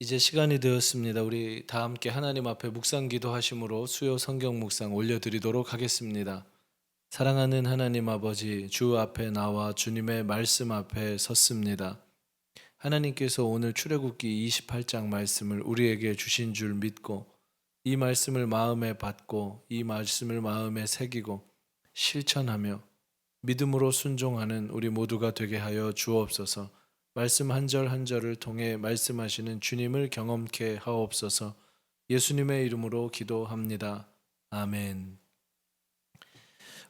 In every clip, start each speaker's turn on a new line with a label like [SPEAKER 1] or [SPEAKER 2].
[SPEAKER 1] 이제 시간이 되었습니다. 우리 다 함께 하나님 앞에 묵상 기도하심으로 수요 성경 묵상 올려드리도록 하겠습니다. 사랑하는 하나님 아버지, 주 앞에 나와 주님의 말씀 앞에 섰습니다. 하나님께서 오늘 출애굽기 28장 말씀을 우리에게 주신 줄 믿고 이 말씀을 마음에 받고 이 말씀을 마음에 새기고 실천하며 믿음으로 순종하는 우리 모두가 되게 하여 주옵소서. 말씀 한 절 한 절을 통해 말씀하시는 주님을 경험케 하옵소서. 예수님의 이름으로 기도합니다. 아멘.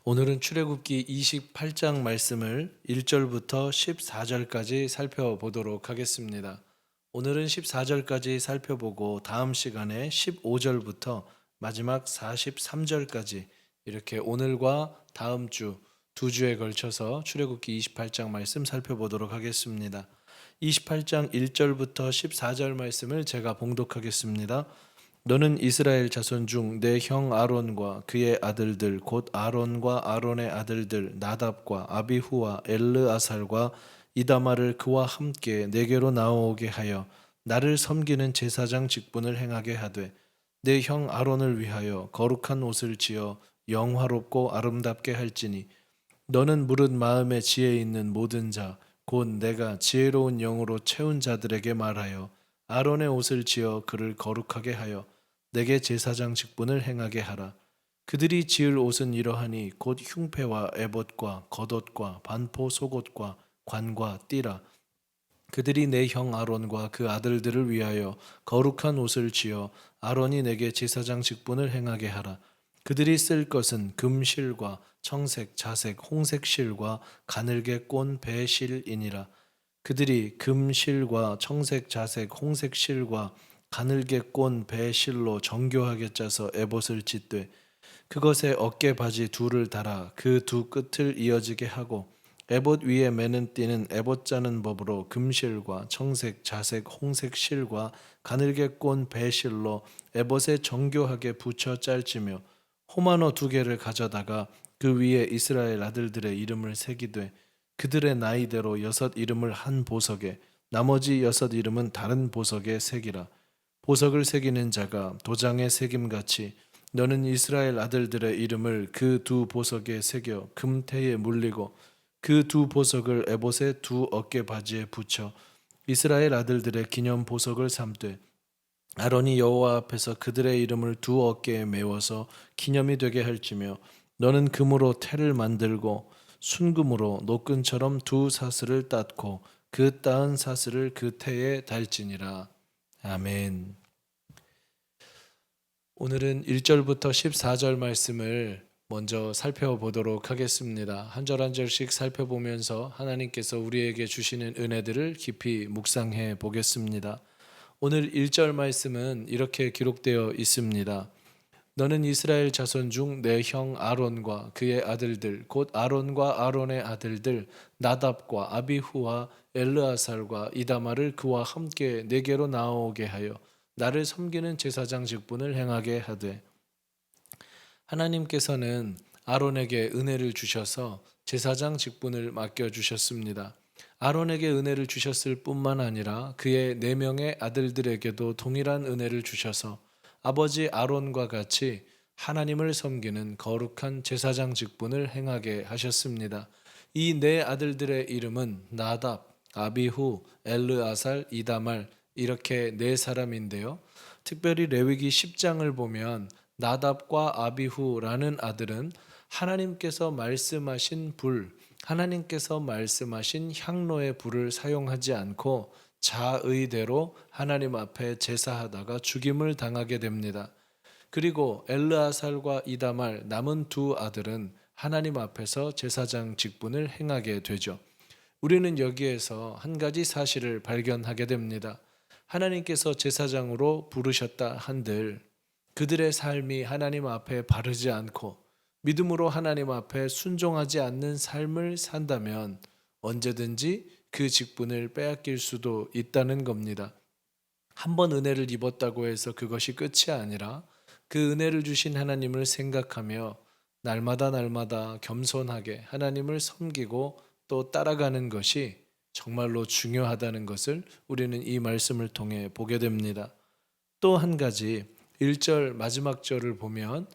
[SPEAKER 1] 오늘은 출애굽기 28장 말씀을 1절부터 14절까지 살펴보도록 하겠습니다. 오늘은 14절까지 살펴보고 다음 시간에 15절부터 마지막 43절까지 이렇게 오늘과 다음 주 두 주에 걸쳐서 출애굽기 28장 말씀 살펴보도록 하겠습니다. 28장 1절부터 14절 말씀을 제가 봉독하겠습니다. 너는 이스라엘 자손 중 내 형 아론과 그의 아들들 곧 아론과 아론의 아들들 나답과 아비후와 엘르아살과 이다말을 그와 함께 내게로 나오게 하여 나를 섬기는 제사장 직분을 행하게 하되 내 형 아론을 위하여 거룩한 옷을 지어 영화롭고 아름답게 할지니 너는 무릇 마음에 지혜 있는 모든 자 곧 내가 지혜로운 영으로 채운 자들에게 말하여 아론의 옷을 지어 그를 거룩하게 하여 내게 제사장 직분을 행하게 하라. 그들이 지을 옷은 이러하니 곧 흉패와 에봇과 겉옷과 반포 속옷과 관과 띠라. 그들이 내 형 아론과 그 아들들을 위하여 거룩한 옷을 지어 아론이 내게 제사장 직분을 행하게 하라. 그들이 쓸 것은 금실과 청색, 자색, 홍색 실과 가늘게 꼰 배실이니라. 그들이 금실과 청색, 자색, 홍색 실과 가늘게 꼰 배실로 정교하게 짜서 에봇을 짓되 그것에 어깨 바지 둘을 달아 그 두 끝을 이어지게 하고 에봇 위에 매는 띠는 에봇 짜는 법으로 금실과 청색, 자색, 홍색 실과 가늘게 꼰 배실로 에봇에 정교하게 붙여 짤지며 호마노 두 개를 가져다가 그 위에 이스라엘 아들들의 이름을 새기되 그들의 나이대로 6 이름을 한 보석에 나머지 6 이름은 다른 보석에 새기라. 보석을 새기는 자가 도장에 새김같이 너는 이스라엘 아들들의 이름을 그 두 보석에 새겨 금태에 물리고 그 두 보석을 에봇의 두 어깨 바지에 붙여 이스라엘 아들들의 기념 보석을 삼되 아론이 여호와 앞에서 그들의 이름을 두 어깨에 메워서 기념이 되게 할지며 너는 금으로 태를 만들고 순금으로 노끈처럼 두 사슬을 땄고 그 따은 사슬을 그 태에 달지니라. 아멘. 오늘은 1절부터 14절 말씀을 먼저 살펴보도록 하겠습니다. 한 절 한 절씩 살펴보면서 하나님께서 우리에게 주시는 은혜들을 깊이 묵상해 보겠습니다. 오늘 1절 말씀은 이렇게 기록되어 있습니다. 너는 이스라엘 자손 중 내 형 아론과 그의 아들들 곧 아론과 아론의 아들들 나답과 아비후와 엘르아살과 이다말을 그와 함께 내게로 나오게 하여 나를 섬기는 제사장 직분을 행하게 하되 하나님께서는 아론에게 은혜를 주셔서 제사장 직분을 맡겨 주셨습니다. 아론에게 은혜를 주셨을 뿐만 아니라 그의 4명의 아들들에게도 동일한 은혜를 주셔서 아버지 아론과 같이 하나님을 섬기는 거룩한 제사장 직분을 행하게 하셨습니다. 이 4 아들들의 이름은 나답, 아비후, 엘르아살, 이다말 이렇게 4 사람인데요. 특별히 레위기 10장을 보면 나답과 아비후라는 아들은 하나님께서 말씀하신 불, 하나님께서 말씀하신 향로의 불을 사용하지 않고 자의대로 하나님 앞에 제사하다가 죽임을 당하게 됩니다. 그리고 엘르아살과 이다말 남은 2 아들은 하나님 앞에서 제사장 직분을 행하게 되죠. 우리는 여기에서 한 가지 사실을 발견하게 됩니다. 하나님께서 제사장으로 부르셨다 한들 그들의 삶이 하나님 앞에 바르지 않고 믿음으로 하나님 앞에 순종하지 않는 삶을 산다면 언제든지 그 직분을 빼앗길 수도 있다는 겁니다. 한 번 은혜를 입었다고 해서 그것이 끝이 아니라 그 은혜를 주신 하나님을 생각하며 날마다 겸손하게 하나님을 섬기고 또 따라가는 것이 정말로 중요하다는 것을 우리는 이 말씀을 통해 보게 됩니다. 또 한 가지 1절 마지막 절을 보면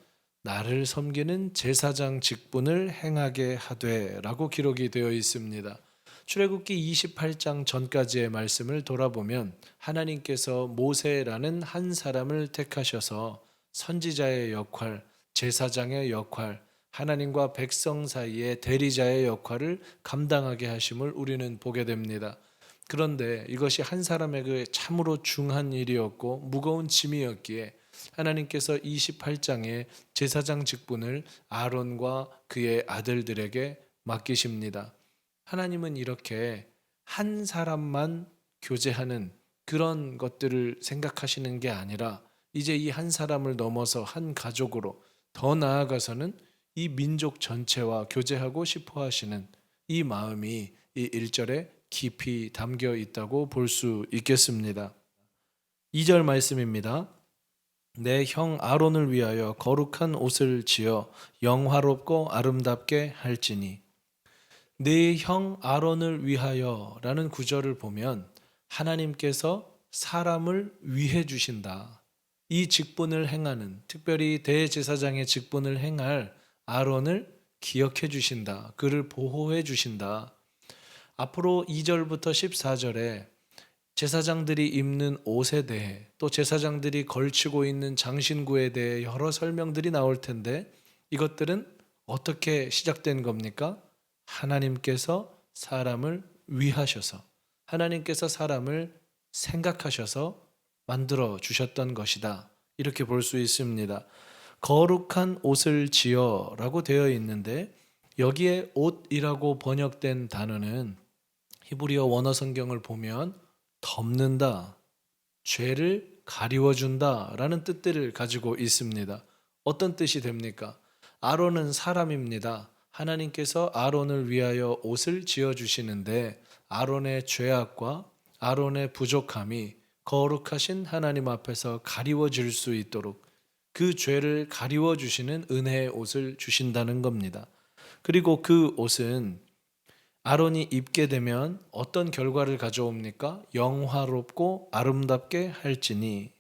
[SPEAKER 1] 나를 섬기는 제사장 직분을 행하게 하되라고 기록이 되어 있습니다. 출애굽기 28장 전까지의 말씀을 돌아보면 하나님께서 모세라는 한 사람을 택하셔서 선지자의 역할, 제사장의 역할, 하나님과 백성 사이의 대리자의 역할을 감당하게 하심을 우리는 보게 됩니다. 그런데 이것이 한 사람에게 참으로 중한 일이었고 무거운 짐이었기에 하나님께서 28장에 제사장 직분을 아론과 그의 아들들에게 맡기십니다. 하나님은 이렇게 한 사람만 교제하는 그런 것들을 생각하시는 게 아니라 이제 이 한 사람을 넘어서 한 가족으로 더 나아가서는 이 민족 전체와 교제하고 싶어 하시는 이 마음이 이 1절에 깊이 담겨 있다고 볼 수 있겠습니다. 2절 말씀입니다. 내 형 아론을 위하여 거룩한 옷을 지어 영화롭고 아름답게 할지니. 내 형 아론을 위하여 라는 구절을 보면 하나님께서 사람을 위해 주신다. 이 직분을 행하는, 특별히 대제사장의 직분을 행할 아론을 기억해 주신다. 그를 보호해 주신다. 앞으로 2절부터 14절에 제사장들이 입는 옷에 대해 또 제사장들이 걸치고 있는 장신구에 대해 여러 설명들이 나올 텐데 이것들은 어떻게 시작된 겁니까? 하나님께서 사람을 위하셔서 하나님께서 사람을 생각하셔서 만들어 주셨던 것이다. 이렇게 볼 수 있습니다. 거룩한 옷을 지어 라고 되어 있는데 여기에 옷이라고 번역된 단어는 히브리어 원어 성경을 보면 덮는다, 죄를 가리워준다 라는 뜻들을 가지고 있습니다. 어떤 뜻이 됩니까? 아론은 사람입니다. 하나님께서 아론을 위하여 옷을 지어주시는데 아론의 죄악과 아론의 부족함이 거룩하신 하나님 앞에서 가리워질 수 있도록 그 죄를 가리워주시는 은혜의 옷을 주신다는 겁니다. 그리고 그 옷은 아론이 입게 되면 어떤 결과를 가져옵니까? 영화롭고 아름답게 할지니.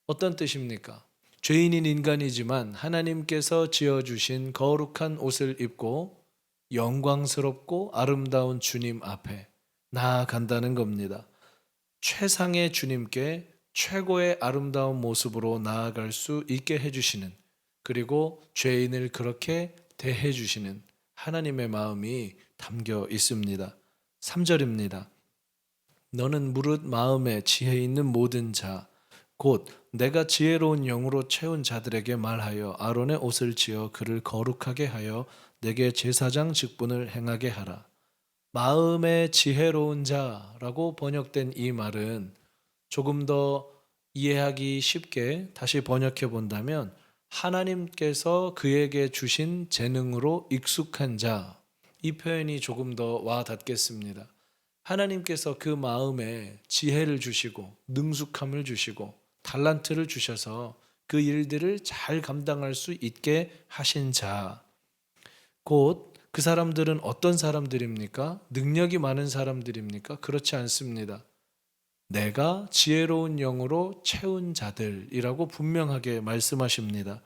[SPEAKER 1] 어떤 뜻입니까? 죄인인 인간이지만 하나님께서 지어주신 거룩한 옷을 입고 영광스럽고 아름다운 주님 앞에 나아간다는 겁니다. 최상의 주님께 최고의 아름다운 모습으로 나아갈 수 있게 해주시는, 그리고 죄인을 그렇게 대해주시는 하나님의 마음이 담겨 있습니다. 3절입니다. 너는 무릇 마음에 지혜 있는 모든 자 곧 내가 지혜로운 영으로 채운 자들에게 말하여 아론의 옷을 지어 그를 거룩하게 하여 내게 제사장 직분을 행하게 하라. 마음에 지혜로운 자라고 번역된 이 말은 조금 더 이해하기 쉽게 다시 번역해 본다면 하나님께서 그에게 주신 재능으로 익숙한 자, 이 표현이 조금 더 와 닿겠습니다. 하나님께서 그 마음에 지혜를 주시고 능숙함을 주시고 달란트를 주셔서 그 일들을 잘 감당할 수 있게 하신 자, 곧 그 사람들은 어떤 사람들입니까? 능력이 많은 사람들입니까? 그렇지 않습니다. 내가 지혜로운 영으로 채운 자들이라고 분명하게 말씀하십니다.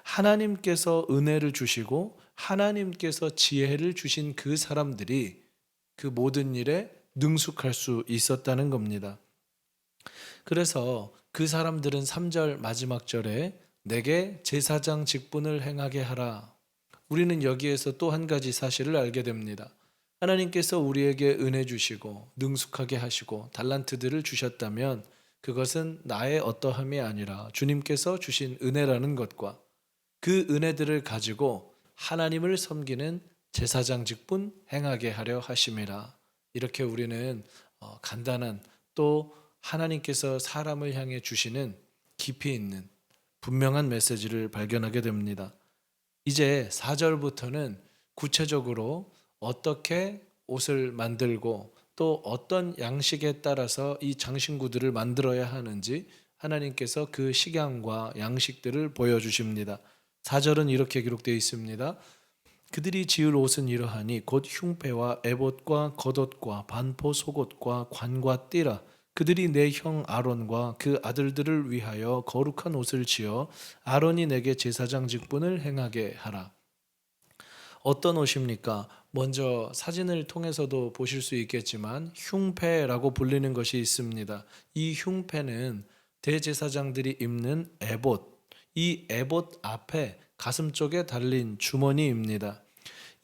[SPEAKER 1] 하나님께서 은혜를 주시고 하나님께서 지혜를 주신 그 사람들이 그 모든 일에 능숙할 수 있었다는 겁니다. 그래서 그 사람들은 3절 마지막 절에 내게 제사장 직분을 행하게 하라. 우리는 여기에서 또 한 가지 사실을 알게 됩니다. 하나님께서 우리에게 은혜 주시고 능숙하게 하시고 달란트들을 주셨다면 그것은 나의 어떠함이 아니라 주님께서 주신 은혜라는 것과 그 은혜들을 가지고 하나님을 섬기는 제사장 직분 행하게 하려 하심이라. 이렇게 우리는 간단한 또 하나님께서 사람을 향해 주시는 깊이 있는 분명한 메시지를 발견하게 됩니다. 이제 4절부터는 구체적으로 어떻게 옷을 만들고 또 어떤 양식에 따라서 이 장신구들을 만들어야 하는지 하나님께서 그 식양과 양식들을 보여주십니다. 4절은 이렇게 기록되어 있습니다. 그들이 지을 옷은 이러하니 곧 흉패와 에봇과 겉옷과 반포 속옷과 관과 띠라. 그들이 내 형 아론과 그 아들들을 위하여 거룩한 옷을 지어 아론이 내게 제사장 직분을 행하게 하라. 어떤 옷입니까? 먼저 사진을 통해서도 보실 수 있겠지만 흉패라고 불리는 것이 있습니다. 이 흉패는 대제사장들이 입는 에봇, 이 에봇 앞에 가슴 쪽에 달린 주머니입니다.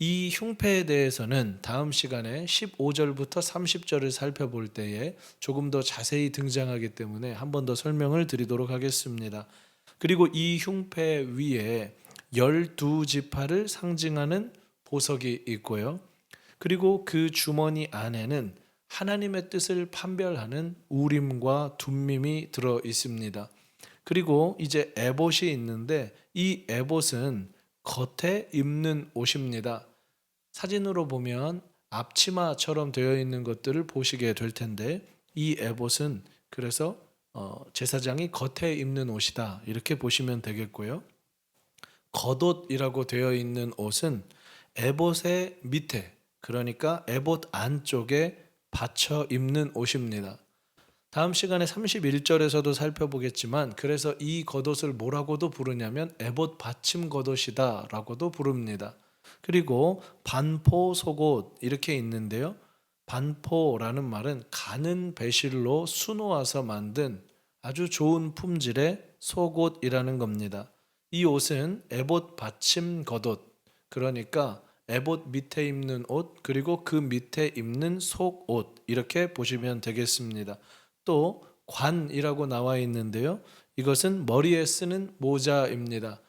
[SPEAKER 1] 이 흉패에 대해서는 다음 시간에 15절부터 30절을 살펴볼 때에 조금 더 자세히 등장하기 때문에 한 번 더 설명을 드리도록 하겠습니다. 그리고 이 흉패 위에 12지파를 상징하는 보석이 있고요. 그리고 그 주머니 안에는 하나님의 뜻을 판별하는 우림과 둠밈이 들어 있습니다. 그리고 이제 에봇이 있는데 이 에봇은 겉에 입는 옷입니다. 사진으로 보면 앞치마처럼 되어 있는 것들을 보시게 될 텐데 이 에봇은 그래서 제사장이 겉에 입는 옷이다 이렇게 보시면 되겠고요. 겉옷이라고 되어 있는 옷은 에봇의 밑에 그러니까 에봇 안쪽에 받쳐 입는 옷입니다. 다음 시간에 31절에서도 살펴보겠지만 그래서 이 겉옷을 뭐라고도 부르냐면 에봇 받침 겉옷이다 라고도 부릅니다. 그리고 반포 속옷 이렇게 있는데요. 반포라는 말은 가는 배실로 수놓아서 만든 아주 좋은 품질의 속옷이라는 겁니다. 이 옷은 에봇 받침 겉옷 그러니까 에봇 밑에 입는 옷 그리고 그 밑에 입는 속옷 이렇게 보시면 되겠습니다. 또 관이라고 나와 있는데요. 이것은 머리에 쓰는 모자입니다.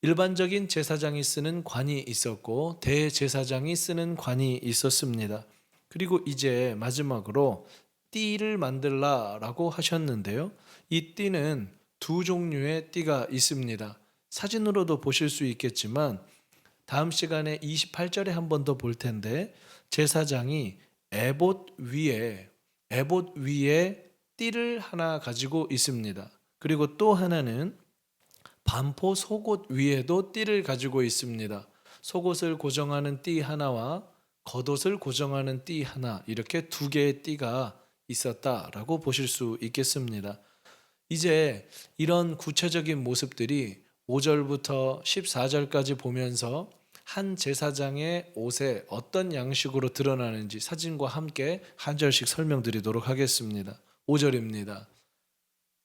[SPEAKER 1] 일반적인 제사장이 쓰는 관이 있었고 대제사장이 쓰는 관이 있었습니다. 그리고 이제 마지막으로 띠를 만들라라고 하셨는데요. 이 띠는 두 종류의 띠가 있습니다. 사진으로도 보실 수 있겠지만 다음 시간에 28절에 한 번 더 볼 텐데 제사장이 에봇 위에 띠를 하나 가지고 있습니다. 그리고 또 하나는 반포 속옷 위에도 띠를 가지고 있습니다. 속옷을 고정하는 띠 하나와 겉옷을 고정하는 띠 하나 이렇게 두 개의 띠가 있었다라고 보실 수 있겠습니다. 이제 이런 구체적인 모습들이 5절부터 14절까지 보면서 한 제사장의 옷에 어떤 양식으로 드러나는지 사진과 함께 한 절씩 설명드리도록 하겠습니다. 5절입니다.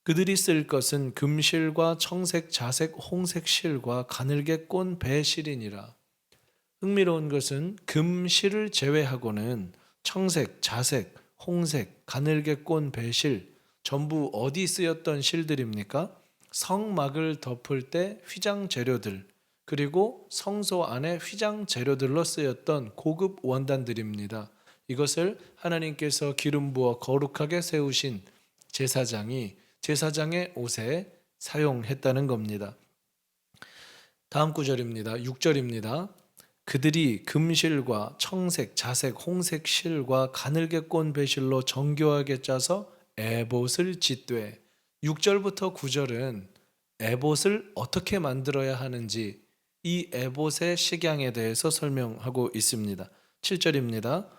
[SPEAKER 1] 그들이 쓸 것은 금실과 청색, 자색, 홍색 실과 가늘게 꼰 배실이니라. 흥미로운 것은 금실을 제외하고는 청색, 자색, 홍색, 가늘게 꼰 배실 전부 어디 쓰였던 실들입니까? 성막을 덮을 때 휘장 재료들 그리고 성소 안에 휘장 재료들로 쓰였던 고급 원단들입니다. 이것을 하나님께서 기름 부어 거룩하게 세우신 제사장의 옷에 사용했다는 겁니다. 다음 구절입니다. 6절입니다. 그들이 금실과 청색, 자색, 홍색 실과 가늘게 꼰 배실로 정교하게 짜서 에봇을 짓되 6절부터 9절은 에봇을 어떻게 만들어야 하는지 이 에봇의 식양에 대해서 설명하고 있습니다. 7절입니다.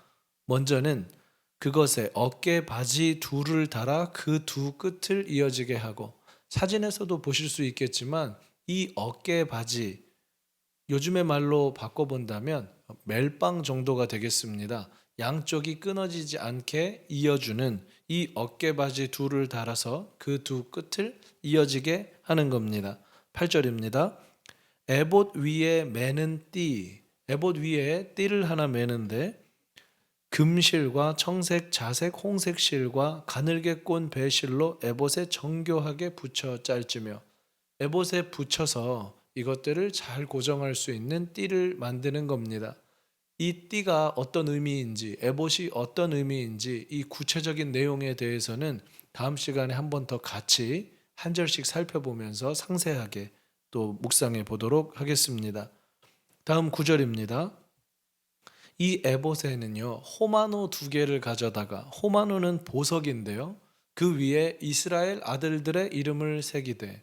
[SPEAKER 1] 먼저는 그것에 어깨 바지 둘을 달아 그 두 끝을 이어지게 하고 사진에서도 보실 수 있겠지만 이 어깨 바지 요즘의 말로 바꿔본다면 멜빵 정도가 되겠습니다. 양쪽이 끊어지지 않게 이어주는 이 어깨바지 둘을 달아서 그 두 끝을 이어지게 하는 겁니다. 8절입니다. 에봇 위에 매는 띠, 에봇 위에 띠를 하나 매는데 금실과 청색, 자색, 홍색 실과 가늘게 꼰 배실로 에봇에 정교하게 붙여 짤지며 에봇에 붙여서 이것들을 잘 고정할 수 있는 띠를 만드는 겁니다. 이 띠가 어떤 의미인지, 에봇이 어떤 의미인지 이 구체적인 내용에 대해서는 다음 시간에 한 번 더 같이 한 절씩 살펴보면서 상세하게 또 묵상해 보도록 하겠습니다. 다음 9절입니다. 이 에봇에는요 호마노 두 개를 가져다가 호마노는 보석인데요 그 위에 이스라엘 아들들의 이름을 새기되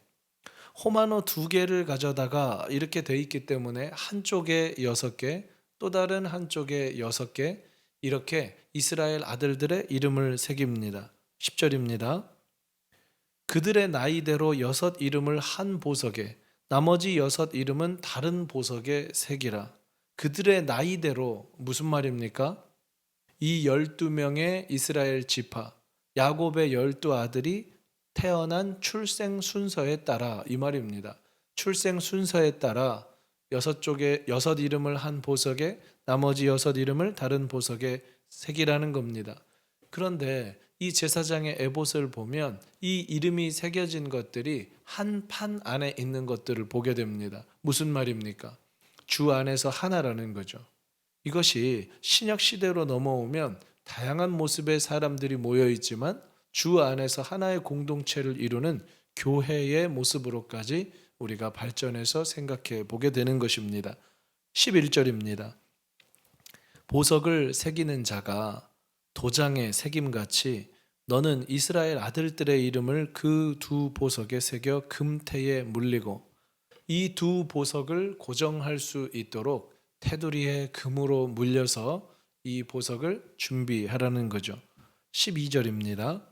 [SPEAKER 1] 호마노 2개를 가져다가 이렇게 돼 있기 때문에 한쪽에 6개, 또 다른 한쪽에 6개, 이렇게 이스라엘 아들들의 이름을 새깁니다. 10절입니다. 그들의 나이대로 6 이름을 한 보석에, 나머지 6 이름은 다른 보석에 새기라. 그들의 나이대로 무슨 말입니까? 이 12명의 이스라엘 지파, 야곱의 12 아들이 태어난 출생 순서에 따라, 이 말입니다. 출생 순서에 따라 6쪽에 6 이름을 한 보석에 나머지 6 이름을 다른 보석에 새기라는 겁니다. 그런데 이 제사장의 에봇을 보면 이 이름이 새겨진 것들이 한 판 안에 있는 것들을 보게 됩니다. 무슨 말입니까? 주 안에서 하나라는 거죠. 이것이 신약 시대로 넘어오면 다양한 모습의 사람들이 모여 있지만 주 안에서 하나의 공동체를 이루는 교회의 모습으로까지 우리가 발전해서 생각해 보게 되는 것입니다. 11절입니다. 보석을 새기는 자가 도장에 새김같이 너는 이스라엘 아들들의 이름을 그 2 보석에 새겨 금태에 물리고, 이 2 보석을 고정할 수 있도록 테두리에 금으로 물려서 이 보석을 준비하라는 거죠. 12절입니다.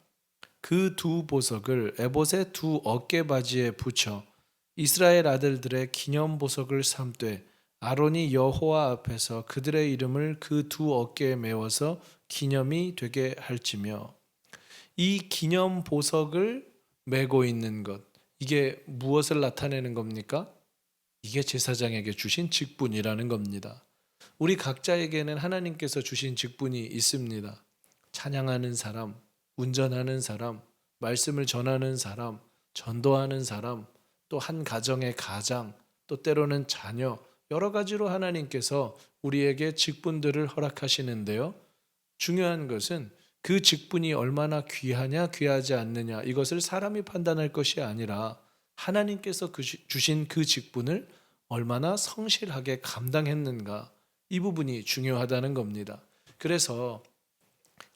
[SPEAKER 1] 그 2 보석을 에봇의 2 어깨바지에 붙여 이스라엘 아들들의 기념 보석을 삼되 아론이 여호와 앞에서 그들의 이름을 그 2 어깨에 메워서 기념이 되게 할지며. 이 기념 보석을 메고 있는 것, 이게 무엇을 나타내는 겁니까? 이게 제사장에게 주신 직분이라는 겁니다. 우리 각자에게는 하나님께서 주신 직분이 있습니다. 찬양하는 사람, 운전하는 사람, 말씀을 전하는 사람, 전도하는 사람, 또 한 가정의 가장, 또 때로는 자녀, 여러 가지로 하나님께서 우리에게 직분들을 허락하시는데요. 중요한 것은 그 직분이 얼마나 귀하냐 귀하지 않느냐, 이것을 사람이 판단할 것이 아니라 하나님께서 주신 그 직분을 얼마나 성실하게 감당했는가, 이 부분이 중요하다는 겁니다. 그래서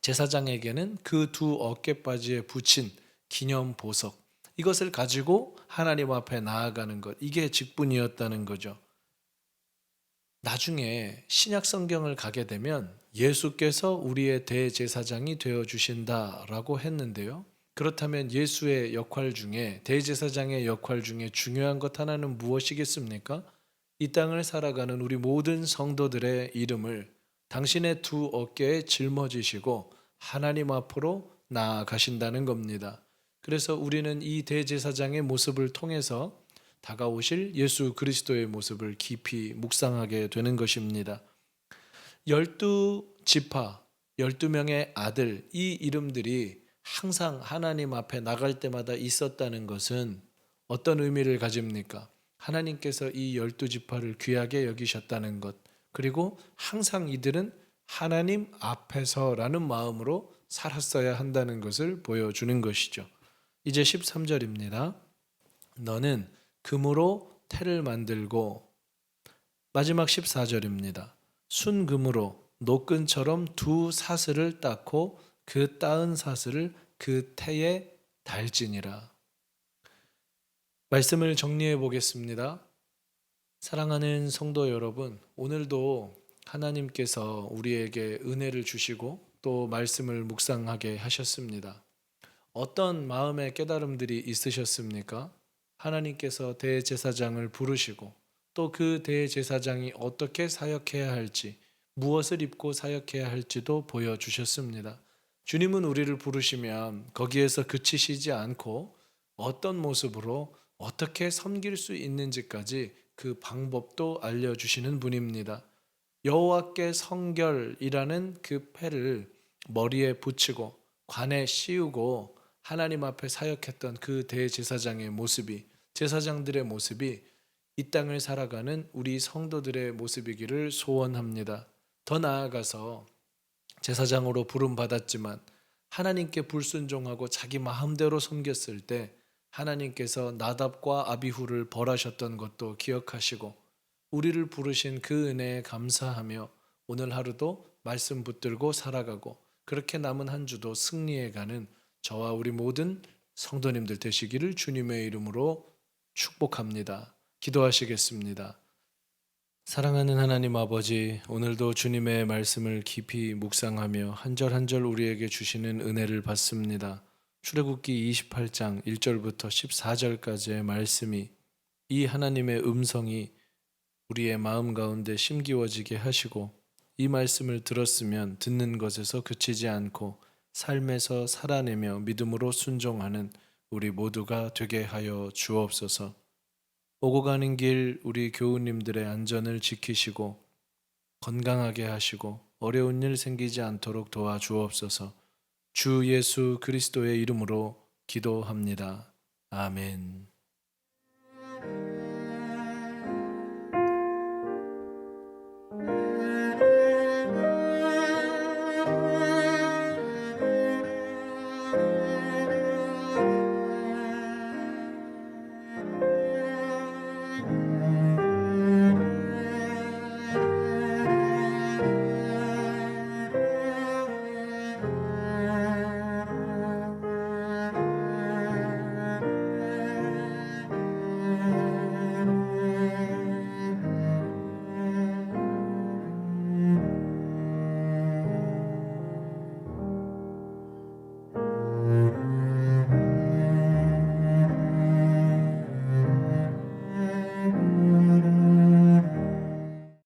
[SPEAKER 1] 제사장에게는 그 2 어깨바지에 붙인 기념 보석, 이것을 가지고 하나님 앞에 나아가는 것, 이게 직분이었다는 거죠. 나중에 신약 성경을 가게 되면 예수께서 우리의 대제사장이 되어 주신다라고 했는데요. 그렇다면 예수의 역할 중에, 대제사장의 역할 중에 중요한 것 하나는 무엇이겠습니까? 이 땅을 살아가는 우리 모든 성도들의 이름을 당신의 2 어깨에 짊어지시고 하나님 앞으로 나아가신다는 겁니다. 그래서 우리는 이 대제사장의 모습을 통해서 다가오실 예수 그리스도의 모습을 깊이 묵상하게 되는 것입니다. 12지파, 12명의 아들, 이 이름들이 항상 하나님 앞에 나갈 때마다 있었다는 것은 어떤 의미를 가집니까? 하나님께서 이 12지파를 귀하게 여기셨다는 것, 그리고 항상 이들은 하나님 앞에서라는 마음으로 살았어야 한다는 것을 보여주는 것이죠. 이제 13절입니다. 너는 금으로 태를 만들고, 마지막 14절입니다. 순금으로 노끈처럼 2 사슬을 닦고 그 따은 사슬을 그 태에 달지니라. 말씀을 정리해 보겠습니다. 사랑하는 성도 여러분, 오늘도 하나님께서 우리에게 은혜를 주시고 또 말씀을 묵상하게 하셨습니다. 어떤 마음의 깨달음들이 있으셨습니까? 하나님께서 대제사장을 부르시고 또 그 대제사장이 어떻게 사역해야 할지, 무엇을 입고 사역해야 할지도 보여주셨습니다. 주님은 우리를 부르시면 거기에서 그치시지 않고 어떤 모습으로 어떻게 섬길 수 있는지까지 그 방법도 알려주시는 분입니다. 여호와께 성결이라는 그 패를 머리에 붙이고 관에 씌우고 하나님 앞에 사역했던 그 대제사장의 모습이, 제사장들의 모습이 이 땅을 살아가는 우리 성도들의 모습이기를 소원합니다. 더 나아가서 제사장으로 부름받았지만 하나님께 불순종하고 자기 마음대로 섬겼을 때 하나님께서 나답과 아비후를 벌하셨던 것도 기억하시고 우리를 부르신 그 은혜에 감사하며 오늘 하루도 말씀 붙들고 살아가고 그렇게 남은 한 주도 승리해 가는 저와 우리 모든 성도님들 되시기를 주님의 이름으로 축복합니다. 기도하시겠습니다. 사랑하는 하나님 아버지, 오늘도 주님의 말씀을 깊이 묵상하며 한 절 한 절 우리에게 주시는 은혜를 받습니다. 출애굽기 28장 1절부터 14절까지의 말씀이 이 하나님의 음성이 우리의 마음 가운데 심기워지게 하시고 이 말씀을 들었으면 듣는 것에서 그치지 않고 삶에서 살아내며 믿음으로 순종하는 우리 모두가 되게 하여 주옵소서. 오고 가는 길 우리 교우님들의 안전을 지키시고 건강하게 하시고 어려운 일 생기지 않도록 도와주옵소서. 주 예수 그리스도의 이름으로 기도합니다. 아멘.